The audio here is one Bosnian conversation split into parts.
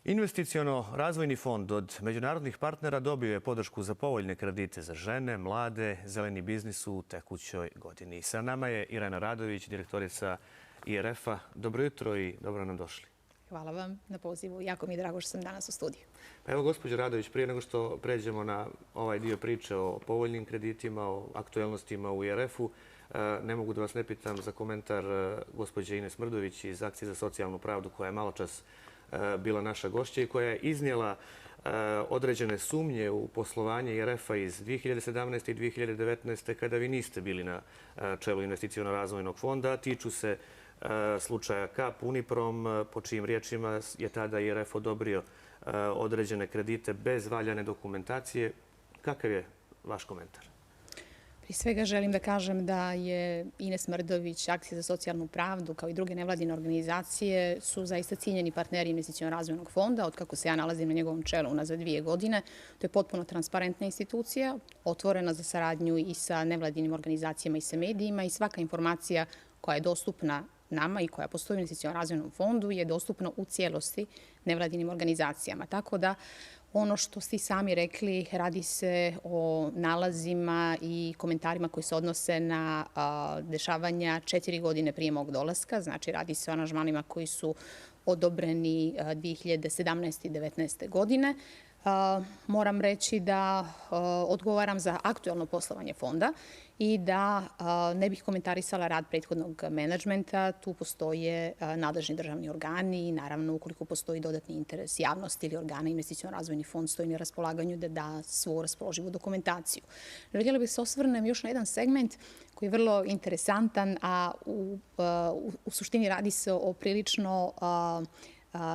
Investiciono razvojni fond od međunarodnih partnera dobio je podršku za povoljne kredite za žene, mlade, zeleni biznis u tekućoj godini. Sa nama je Irena Radović, direktorica IRF-a. Dobro jutro i dobro nam došli. Hvala vam na pozivu. Jako mi je drago što sam danas u studiju. Evo, gospođo Radović, prije nego što pređemo na ovaj dio priče o povoljnim kreditima, o aktuelnostima u IRF-u, ne mogu da vas ne pitam za komentar gospođe Ines Mrdović iz Akcije za socijalnu pravdu, koja je maločas bila naša gošća i koja je iznijela određene sumnje u poslovanje IRF-a iz 2017. i 2019. kada vi niste bili na čelu investiciono-razvojnog fonda. Tiču se slučaja KAP Uniprom, po čijim riječima je tada IRF odobrio određene kredite bez valjane dokumentacije. Kakav je vaš komentar? Prije svega želim da kažem da je Ines Mrdović, Akcija za socijalnu pravdu, kao i druge nevladine organizacije, su zaista ciljeni partneri investiciono-razvojnog fonda. Od kako se ja nalazim na njegovom čelu unazad 2 godine, to je potpuno transparentna institucija, otvorena za saradnju i sa nevladinim organizacijama i sa medijima, i svaka informacija koja je dostupna nama i koja postoji u investiciono-razvojnom fondu je dostupna u cijelosti nevladinim organizacijama. Tako da ono što ste sami rekli, radi se o nalazima i komentarima koji se odnose na dešavanja 4 godine prije mog dolaska. Znači, radi se o aranžmanima koji su odobreni 2017. i 2019. godine. Moram reći da odgovaram za aktuelno poslovanje fonda i da ne bih komentarisala rad prethodnog menadžmenta. Tu postoje nadležni državni organi i naravno ukoliko postoji dodatni interes javnosti ili organa, investiciono-razvojni fond stoji na raspolaganju da da svu raspoloživu dokumentaciju. Željela bih se osvrnem još na jedan segment koji je vrlo interesantan, a u suštini radi se o prilično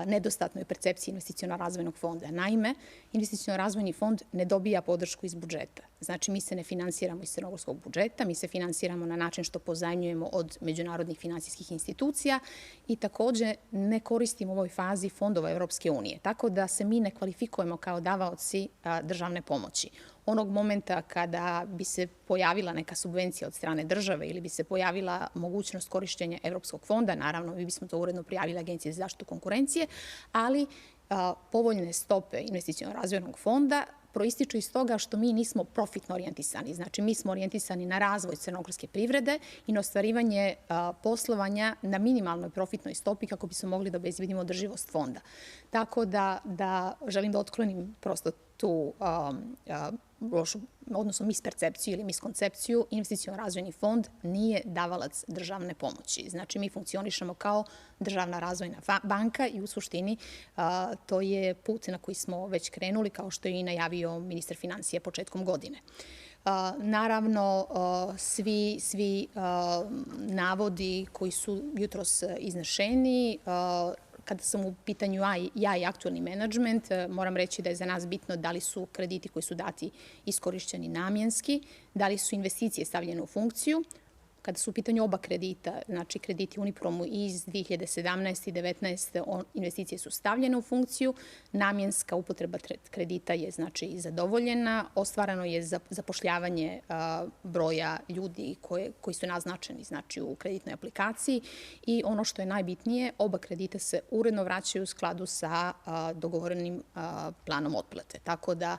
nedostatnoj percepciji investiciono-razvojnog fonda. Naime, investiciono-razvojni fond ne dobija podršku iz budžeta. Znači, mi se ne finansiramo iz crnogorskog budžeta, mi se finansiramo na način što pozajmljujemo od međunarodnih finansijskih institucija i takođe ne koristimo u ovoj fazi fondova Evropske unije. Tako da se mi ne kvalifikujemo kao davaoci državne pomoći. Onog momenta kada bi se pojavila neka subvencija od strane države ili bi se pojavila mogućnost korišćenja Evropskog fonda, naravno, mi bismo to uredno prijavili Agenciji za zaštitu konkurencije, ali povoljne stope investiciono-razvojnog fonda proističu iz toga što mi nismo profitno orijentisani. Znači, mi smo orijentisani na razvoj crnogorske privrede i na ostvarivanje poslovanja na minimalnoj profitnoj stopi kako bismo mogli da obezbedimo održivost fonda. Tako da želim da otklonim prosto tu lošu, odnosno mispercepciju ili miskoncepciju. Investiciono-razvojni fond nije davalac državne pomoći. Znači, mi funkcionišemo kao državna razvojna banka i u suštini to je put na koji smo već krenuli, kao što je i najavio ministar finansija početkom godine. Naravno, svi navodi koji su jutros iznešeni, kada sam u pitanju ja i aktuelni menadžment, moram reći da je za nas bitno da li su krediti koji su dati iskorišćeni namjenski, da li su investicije stavljene u funkciju. Kada su u pitanju oba kredita, znači krediti Unipromu iz 2017. i 2019. investicije su stavljene u funkciju, namjenska upotreba kredita je znači zadovoljena, ostvarano je zapošljavanje broja ljudi koji su naznačeni znači u kreditnoj aplikaciji i ono što je najbitnije, oba kredita se uredno vraćaju u skladu sa dogovorenim planom otplate. Tako da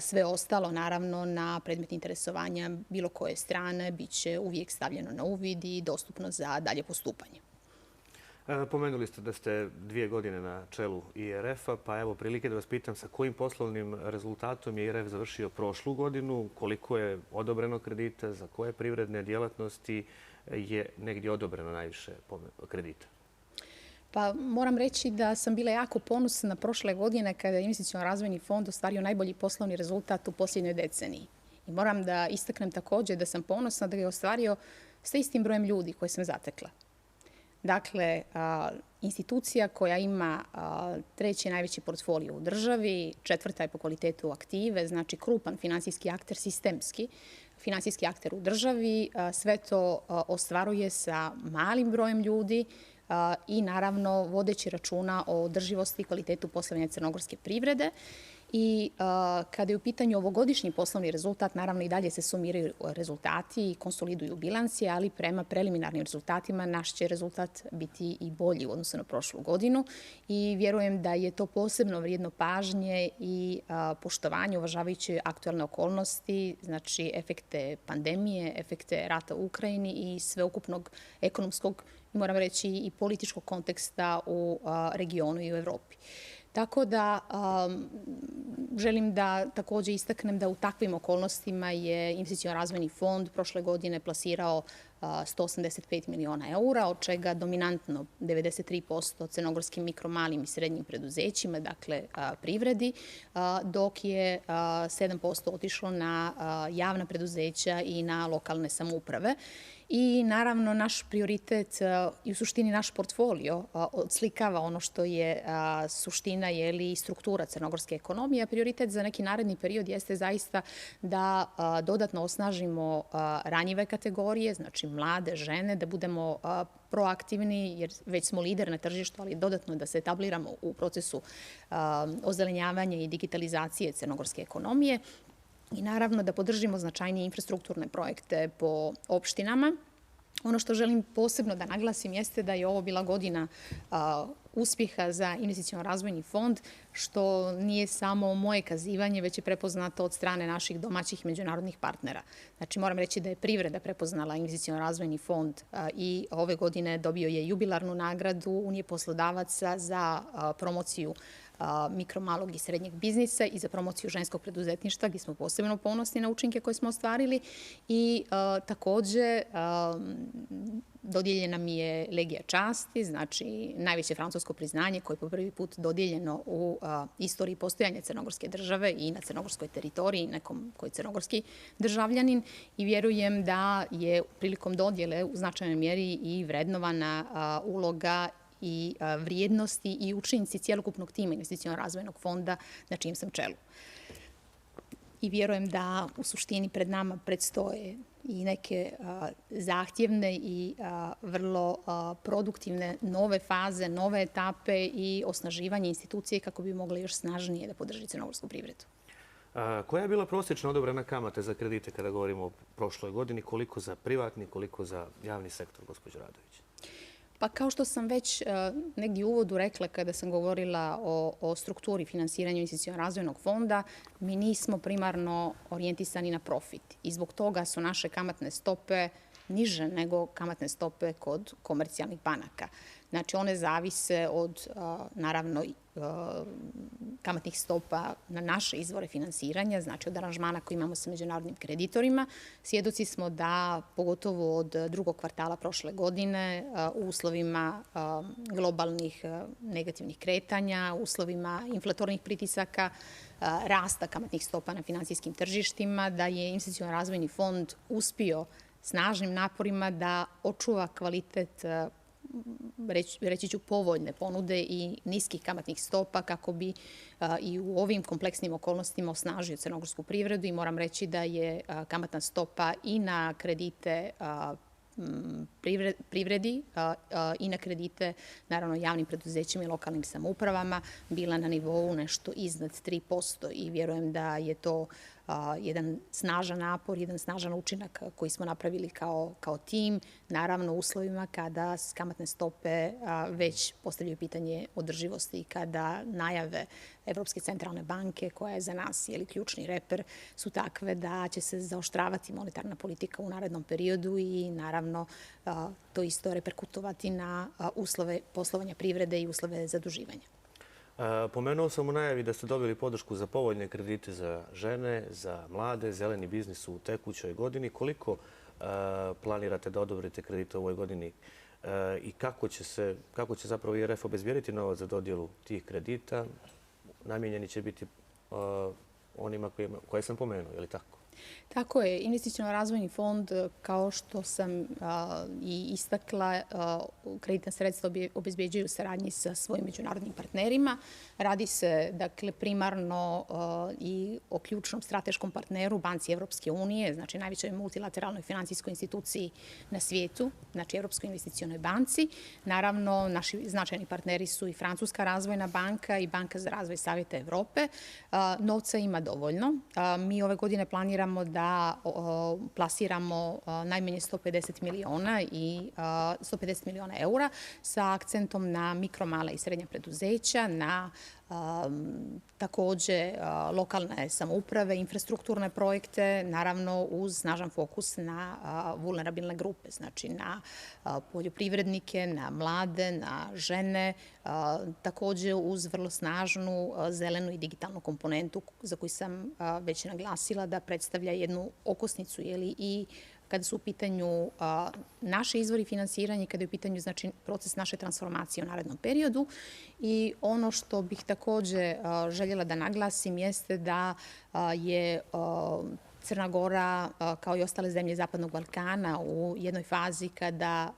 sve ostalo, naravno, na predmet interesovanja bilo koje strane biće uvijek stavljeno na uvid i dostupno za dalje postupanje. Pomenuli ste da ste 2 godine na čelu IRF-a, pa evo prilike da vas pitam sa kojim poslovnim rezultatom je IRF završio prošlu godinu, koliko je odobreno kredita, za koje privredne djelatnosti je negdje odobreno najviše kredita? Pa moram reći da sam bila jako ponosna prošle godine kada je investiciono-razvojni fond ostvario najbolji poslovni rezultat u posljednjoj deceniji. I moram da istaknem također da sam ponosna da ga je ostvario sa istim brojem ljudi koje sam zatekla. Dakle, institucija koja ima 3. najveći portfolio u državi, 4. je po kvalitetu aktive, znači krupan finansijski akter, sistemski finansijski akter u državi, sve to ostvaruje sa malim brojem ljudi, i naravno vodeći računa o održivosti i kvalitetu poslovanja crnogorske privrede. I kada je u pitanju ovogodišnji poslovni rezultat, naravno i dalje se sumiraju rezultati i konsoliduju bilansi, ali prema preliminarnim rezultatima naš će rezultat biti i bolji u odnosu na prošlu godinu i vjerujem da je to posebno vrijedno pažnje i poštovanje uvažavajući aktualne okolnosti, znači efekte pandemije, efekte rata u Ukrajini i sveukupnog ekonomskog, moram reći, i političkog konteksta u regionu i u Evropi. Tako da želim da također istaknem da u takvim okolnostima je Investicioni razvojni fond prošle godine plasirao 185 miliona eura, od čega dominantno 93% crnogorskim mikro, malim i srednjim preduzećima, dakle privredi, dok je 7% otišlo na javna preduzeća i na lokalne samouprave. I naravno naš prioritet i u suštini naš portfolio odslikava ono što je suština i struktura crnogorske ekonomije. A prioritet za neki naredni period jeste zaista da dodatno osnažimo ranjive kategorije, znači mlade žene, da budemo proaktivni jer već smo lider na tržištu, ali dodatno da se etabliramo u procesu ozelenjavanja i digitalizacije crnogorske ekonomije. I naravno da podržimo značajnije infrastrukturne projekte po opštinama. Ono što želim posebno da naglasim jeste da je ovo bila godina uspjeha za Investicioni razvojni fond, što nije samo moje kazivanje, već je prepoznato od strane naših domaćih i međunarodnih partnera. Znači, moram reći da je privreda prepoznala Investicioni razvojni fond i ove godine dobio je jubilarnu nagradu Unije poslodavaca za promociju mikro, malog i srednjeg biznisa i za promociju ženskog preduzetništva, gdje smo posebno ponosni na učinke koje smo ostvarili. I također dodijeljena mi je Legija časti, znači najveće francusko priznanje koje je po prvi put dodijeljeno u istoriji postojanja crnogorske države i na crnogorskoj teritoriji, nekom koji je crnogorski državljanin. I vjerujem da je prilikom dodjele u značajnoj mjeri i vrednovana uloga i vrijednosti i učinci cijelokupnog tima Investicionog razvojnog fonda na čijem sam čelu. I vjerujem da u suštini pred nama predstoje i neke zahtjevne i vrlo produktivne nove faze, nove etape i osnaživanje institucije kako bi mogle još snažnije da podrži crnogorsku privredu. Koja je bila prosječna odobrena kamata za kredite kada govorimo o prošloj godini? Koliko za privatni, koliko za javni sektor, gospođo Radović? Pa kao što sam već negdje u uvodu rekla kada sam govorila o strukturi finansiranja Investicionog razvojnog fonda, mi nismo primarno orijentisani na profit i zbog toga su naše kamatne stope niže nego kamatne stope kod komercijalnih banaka. Znači, one zavise od, naravno, kamatnih stopa na naše izvore finansiranja, znači od aranžmana koji imamo sa međunarodnim kreditorima. Svjedoci smo da, pogotovo od drugog kvartala prošle godine, u uslovima globalnih negativnih kretanja, uslovima inflatornih pritisaka, rasta kamatnih stopa na finansijskim tržištima, da je Investicioni razvojni fond uspio snažnim naporima da očuva kvalitet, reći ću, povoljne ponude i niskih kamatnih stopa kako bi i u ovim kompleksnim okolnostima osnažio crnogorsku privredu i moram reći da je kamatna stopa i na kredite privredi i na kredite, naravno, javnim preduzećima i lokalnim samoupravama bila na nivou nešto iznad 3% i vjerujem da je to jedan snažan napor, jedan snažan učinak koji smo napravili kao tim, naravno u uslovima kada kamatne stope već postavljaju pitanje održivosti i kada najave Evropske centralne banke, koja je za nas ključni reper, su takve da će se zaoštravati monetarna politika u narednom periodu i naravno to isto reperkutovati na uslove poslovanja privrede i uslove zaduživanja. Pomenuo sam u najavi da ste dobili podršku za povoljne kredite za žene, za mlade, zeleni biznis u tekućoj godini. Koliko planirate da odobrite kredite u ovoj godini i kako će zapravo IRF obezbijediti novac za dodjelu tih kredita? Namijenjeni će biti onima koje sam pomenuo, je li tako? Tako je. Investiciono razvojni fond, kao što sam i istakla, kreditna sredstva obezbeđuju u saradnji sa svojim međunarodnim partnerima. Radi se, dakle, primarno i o ključnom strateškom partneru, Banci Evropske unije, znači najvećoj multilateralnoj finansijskoj instituciji na svijetu, znači Evropskoj investicionoj banci. Naravno, naši značajni partneri su i Francuska razvojna banka i Banka za razvoj Savjeta Evrope. Novca ima dovoljno. Mi ove godine planiramo da plasiramo najmanje 150 miliona eura sa akcentom na mikro, mala i srednja preduzeća, na takođe lokalne samouprave, infrastrukturne projekte, naravno uz snažan fokus na vulnerabilne grupe, znači na poljoprivrednike, na mlade, na žene, takođe uz vrlo snažnu zelenu i digitalnu komponentu za koju sam već naglasila da predstavlja jednu okosnicu i kada su u pitanju naše izvori finansiranja i kada je u pitanju znači, proces naše transformacije u narednom periodu. I ono što bih takođe željela da naglasim jeste da je Crna Gora, kao i ostale zemlje Zapadnog Balkana, u jednoj fazi kada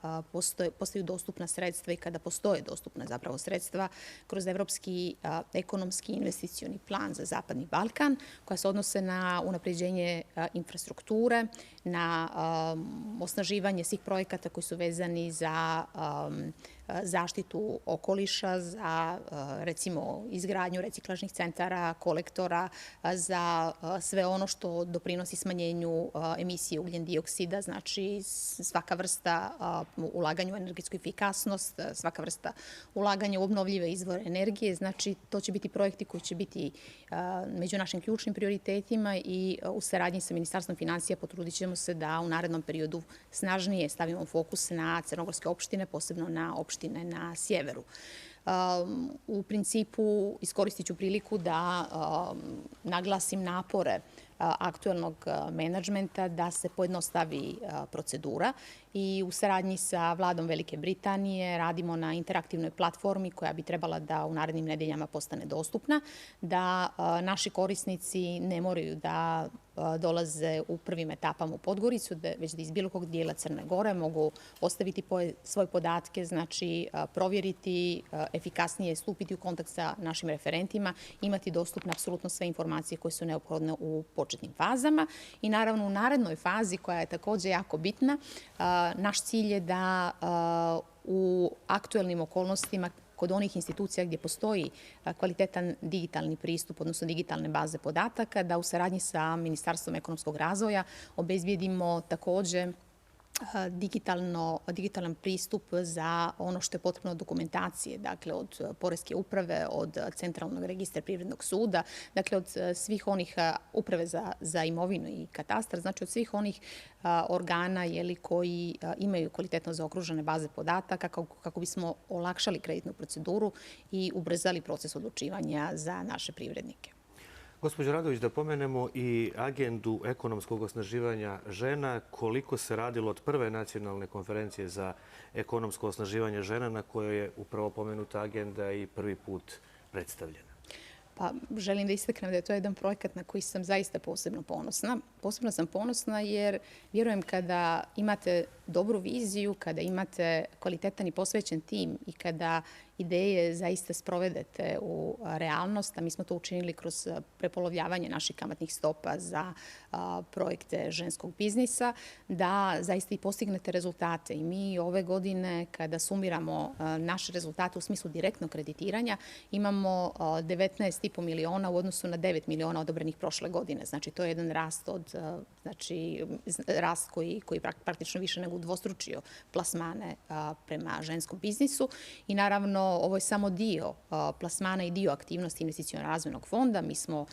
postaju dostupna sredstva i kada postoje dostupna zapravo sredstva kroz Evropski ekonomski investicioni plan za Zapadni Balkan, koja se odnose na unapređenje infrastrukture, na osnaživanje svih projekata koji su vezani za zaštitu okoliša, za recimo izgradnju reciklažnih centara, kolektora, za sve ono što doprinosi smanjenju emisije ugljen-dioksida, znači svaka vrsta ulaganja u energetsku efikasnost, svaka vrsta ulaganja u obnovljive izvore energije, znači to će biti projekti koji će biti među našim ključnim prioritetima i u saradnji sa Ministarstvom finansija potrudit ćemo se da u narednom periodu snažnije stavimo fokus na crnogorske opštine, posebno na opštine na sjeveru. U principu iskoristit ću priliku da naglasim napore aktuelnog menadžmenta da se pojednostavi procedura i u saradnji sa Vladom Velike Britanije radimo na interaktivnoj platformi koja bi trebala da u narednim nedeljama postane dostupna, da naši korisnici ne moraju da dolaze u prvim etapama u Podgoricu, već da iz bilo kog dijela Crne Gore mogu ostaviti svoje podatke, znači provjeriti, efikasnije stupiti u kontakt sa našim referentima, imati dostupne apsolutno sve informacije koje su neophodne u početnim fazama i naravno u narednoj fazi koja je takođe jako bitna, naš cilj je da u aktuelnim okolnostima kod onih institucija gdje postoji kvalitetan digitalni pristup, odnosno digitalne baze podataka, da u saradnji sa Ministarstvom ekonomskog razvoja obezbijedimo takođe digitalan pristup za ono što je potrebno od dokumentacije, dakle od Poreske uprave, od Centralnog registra privrednog suda, dakle od svih onih uprave za imovinu i katastar, znači od svih onih organa koji imaju kvalitetno zaokružene baze podataka kako bismo olakšali kreditnu proceduru i ubrzali proces odlučivanja za naše privrednike. Gospođo Radović, da pomenemo i agendu ekonomskog osnaživanja žena, koliko se radilo od prve nacionalne konferencije za ekonomsko osnaživanje žena na kojoj je upravo pomenuta agenda i prvi put predstavljena. Pa želim da istaknem da je to jedan projekat na koji sam zaista posebno ponosna. Posebno sam ponosna jer vjerujem kada imate dobru viziju, kada imate kvalitetan i posvećen tim i kada ideje zaista sprovedete u realnost, a mi smo to učinili kroz prepolovljavanje naših kamatnih stopa za projekte ženskog biznisa, da zaista i postignete rezultate. I mi ove godine, kada sumiramo naše rezultate u smislu direktnog kreditiranja, imamo 19,5 miliona u odnosu na 9 miliona odobrenih prošle godine. Znači, to je jedan rast rast koji praktično više nego udvostručio plasmane prema ženskom biznisu. I naravno, ovo je samo dio plasmana i dio aktivnosti investicionog razvojnog fonda. Mi smo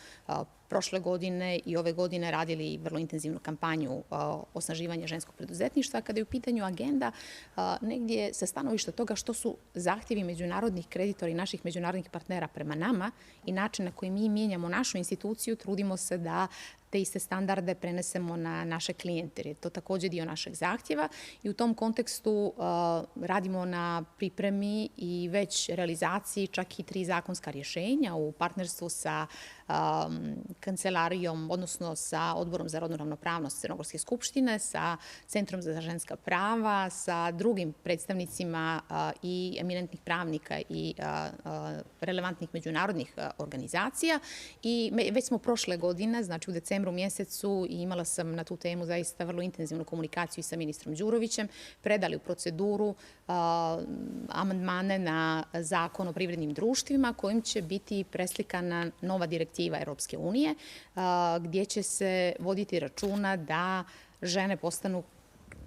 prošle godine i ove godine radili vrlo intenzivnu kampanju osnaživanja ženskog preduzetništva. Kada je u pitanju agenda, negdje sa stanovišta toga što su zahtjevi međunarodnih kreditora i naših međunarodnih partnera prema nama i način na koji mi mijenjamo našu instituciju, trudimo se da te iste standarde prenesemo na naše klijente, jer je to takođe dio našeg zahtjeva i u tom kontekstu radimo na pripremi i već realizaciji čak i 3 zakonska rješenja u partnerstvu sa kancelarijom, odnosno sa Odborom za rodnu ravnopravnost Crnogorske skupštine, sa Centrom za ženska prava, sa drugim predstavnicima i eminentnih pravnika i relevantnih međunarodnih organizacija. I već smo prošle godine, znači u decembru mjesecu, i imala sam na tu temu zaista vrlo intenzivnu komunikaciju sa ministrom Đurovićem, predali u proceduru amandmane na Zakon o privrednim društvima kojim će biti preslikana nova direktiva Europske unije gdje će se voditi računa da žene postanu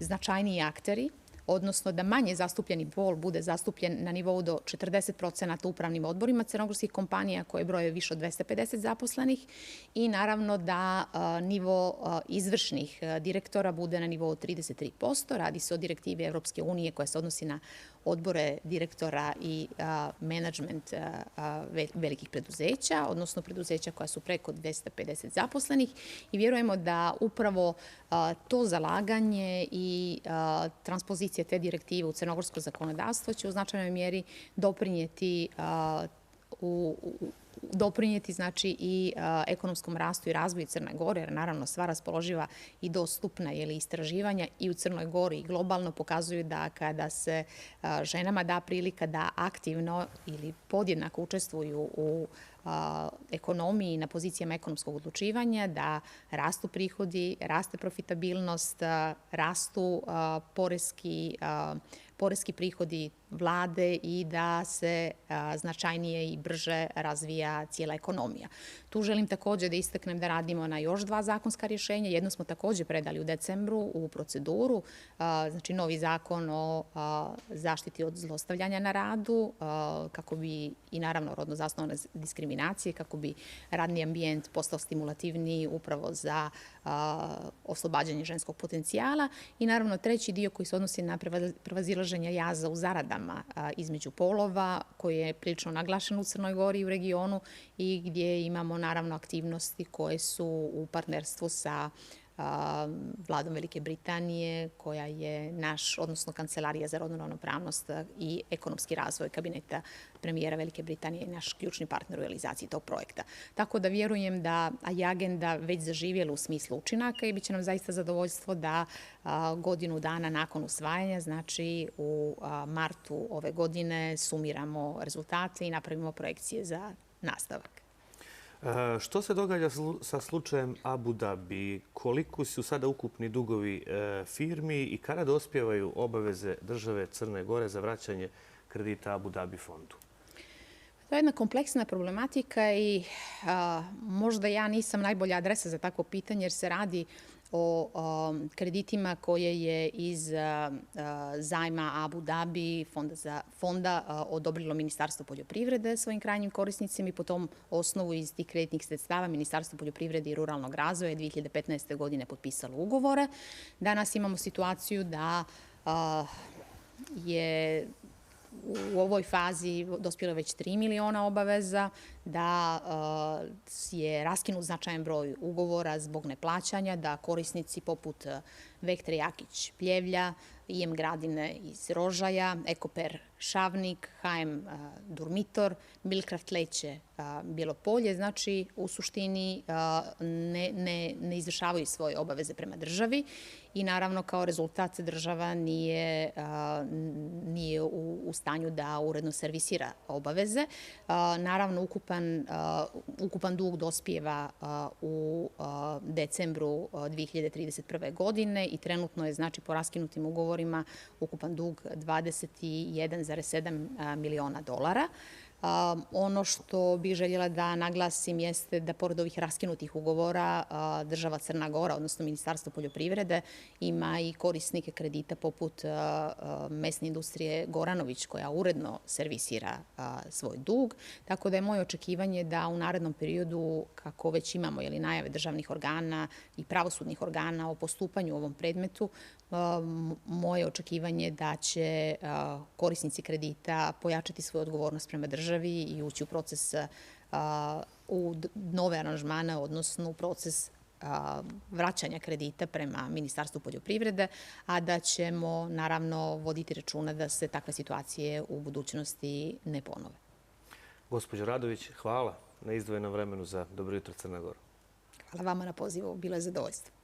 značajniji akteri, odnosno da manje zastupljeni pol bude zastupljen na nivou do 40% u upravnim odborima crnogorskih kompanija koje broje više od 250 zaposlenih i naravno da nivo izvršnih direktora bude na nivou 33%. Radi se o direktivi Evropske unije koja se odnosi na odbore direktora i menadžment velikih preduzeća, odnosno preduzeća koja su preko 250 zaposlenih i vjerujemo da upravo to zalaganje i transpozicija te direktive u crnogorsko zakonodavstvo će u značajnoj mjeri doprinijeti znači i ekonomskom rastu i razvoju Crne Gore, jer naravno sva raspoloživa i dostupna istraživanja i u Crnoj Gori i globalno pokazuju da kada se ženama da prilika da aktivno ili podjednako učestvuju u ekonomiji na pozicijama ekonomskog odlučivanja, da rastu prihodi, raste profitabilnost, rastu poreski prihodi vlade i da se značajnije i brže razvija cijela ekonomija. Tu želim također da istaknem da radimo na još 2 zakonska rješenja. Jedno smo također predali u decembru u proceduru, znači novi zakon o zaštiti od zlostavljanja na radu, kako bi i naravno rodno zasnovane diskriminacije, kako bi radni ambijent postao stimulativniji upravo za oslobađanje ženskog potencijala i naravno treći dio koji se odnosi na prevazilaženje jaza u zaradama između polova, koji je prilično naglašen u Crnoj Gori i u regionu i gdje imamo naravno aktivnosti koje su u partnerstvu sa Vladom Velike Britanije, koja je odnosno Kancelarija za rodnu ravnopravnost i ekonomski razvoj kabineta premijera Velike Britanije je naš ključni partner u realizaciji tog projekta. Tako da vjerujem da je agenda već zaživjela u smislu učinaka i bit će nam zaista zadovoljstvo da godinu dana nakon usvajanja, znači u martu ove godine, sumiramo rezultate i napravimo projekcije za nastavak. Što se događa sa slučajem Abu Dhabi? Koliko su sada ukupni dugovi firmi i kada dospijevaju obaveze države Crne Gore za vraćanje kredita Abu Dhabi fondu? To je jedna kompleksna problematika i možda ja nisam najbolja adresa za takvo pitanje jer se radi o kreditima koje je iz zajma Abu Dhabi fonda odobrilo Ministarstvo poljoprivrede svojim krajnjim korisnicima i po tom osnovu iz tih kreditnih sredstava Ministarstvo poljoprivrede i ruralnog razvoja 2015. godine potpisalo ugovore. Danas imamo situaciju da je u ovoj fazi dospjelo već 3 miliona obaveza, da je raskinut značajan broj ugovora zbog neplaćanja, da korisnici poput Vektre Jakić Pljevlja, IM Gradine iz Rožaja, Ekoper Šavnik, HM Durmitor, Milkraft Leće Bjelopolje, znači u suštini ne izvršavaju svoje obaveze prema državi i naravno kao rezultat država nije u stanju da uredno servisira obaveze. Naravno, ukupan dug dospijeva u decembru 2031. godine i trenutno je, znači, po raskinutim ugovorima ukupan dug 21,7 miliona dolara. Ono što bih željela da naglasim jeste da pored ovih raskinutih ugovora država Crna Gora, odnosno Ministarstvo poljoprivrede, ima i korisnike kredita poput mesne industrije Goranović koja uredno servisira svoj dug. Tako da je moje očekivanje da u narednom periodu, kako već imamo najave državnih organa i pravosudnih organa o postupanju u ovom predmetu, moje očekivanje je da će korisnici kredita pojačati svoju odgovornost prema državi i ući u proces u nove aranžmane, odnosno u proces vraćanja kredita prema Ministarstvu poljoprivrede, a da ćemo naravno voditi računa da se takve situacije u budućnosti ne ponove. Gospođo Radović, hvala na izdvojenom vremenu za Dobro jutro Crna Gora. Hvala vama na pozivu, bilo je zadovoljstvo.